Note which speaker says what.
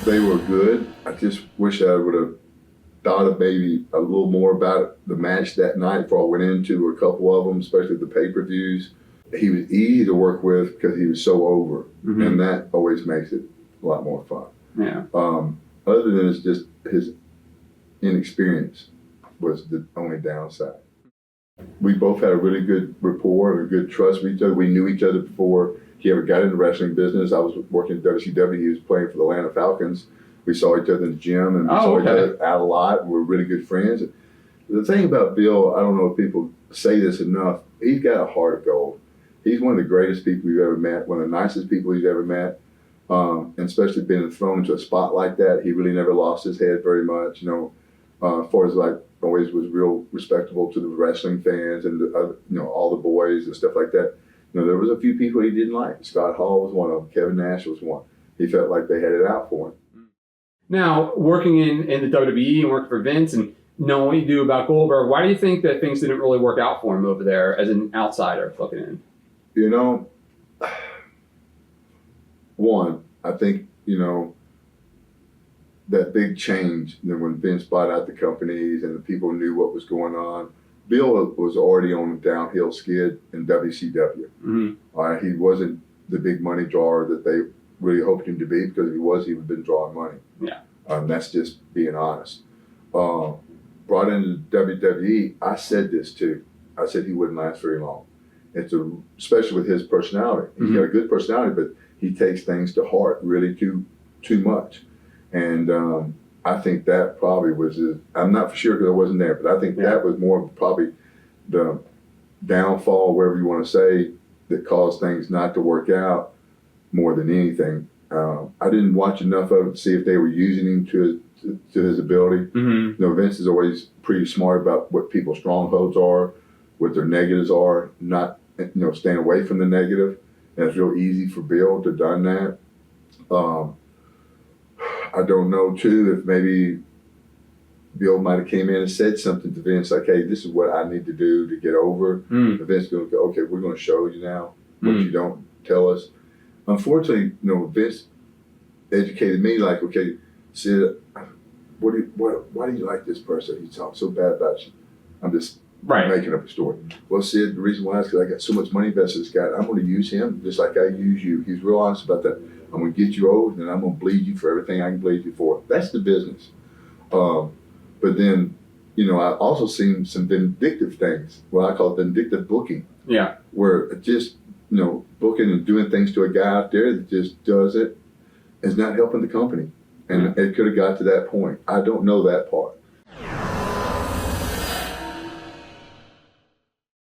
Speaker 1: they were good. I just wish I would have thought of maybe a little more about the match that night before I went into a couple of them, especially the pay-per-views. He was easy to work with because he was so over, and that always makes it a lot more fun.
Speaker 2: Yeah.
Speaker 1: Other than it's just his inexperience was the only downside. We both had a really good rapport and a good trust with each other. We knew each other before he ever got into the wrestling business. I was working at WCW. He was playing for the Atlanta Falcons. We saw each other in the gym, and we saw each other out a lot. And we're really good friends. The thing about Bill, I don't know if people say this enough, he's got a heart of gold. He's one of the greatest people you've ever met, one of the nicest people you've ever met. And especially being thrown into a spot like that, he really never lost his head very much. As far as like always was real respectable to the wrestling fans and the other, all the boys and stuff like that. There was a few people he didn't like. Scott Hall was one of them. Kevin Nash was one. He felt like they had it out for him.
Speaker 2: Now, working in the WWE and working for Vince and knowing what you do about Goldberg, why do you think that things didn't really work out for him over there as an outsider looking in?
Speaker 1: One, I think, that big change when Vince bought out the companies and the people knew what was going on. Bill was already on a downhill skid in WCW. He wasn't the big money drawer that they really hoped him to be, because if he was, he would have been drawing money.
Speaker 2: Yeah.
Speaker 1: That's just being honest. Brought into WWE, I said this too. I said he wouldn't last very long. Especially with his personality. He's got a good personality, but he takes things to heart really too much. And I think that probably was I'm not for sure because I wasn't there, but I think that was more of probably the downfall, whatever you want to say, that caused things not to work out more than anything. I didn't watch enough of it to see if they were using him to his ability. Vince is always pretty smart about what people's strongholds are, what their negatives are, not staying away from the negative. And it's real easy for Bill to have done that. I don't know too if maybe Bill might have came in and said something to Vince like, "Hey, this is what I need to do to get over." And Vince going to go, "Okay, we're going to show you now what you don't tell us." Unfortunately, Vince educated me like, "Okay, Sid, why do you like this person? He talks so bad about you." I'm just making up a story. Well, Sid, the reason why is because I got so much money invested in this guy. I'm going to use him just like I use you. He's real honest about that. I'm going to get you over, and I'm going to bleed you for everything I can bleed you for. That's the business. But then, I also seen some vindictive things. What I call vindictive booking. Yeah. Where it just, booking and doing things to a guy out there that just does it is not helping the company. And it could have got to that point. I don't know that part.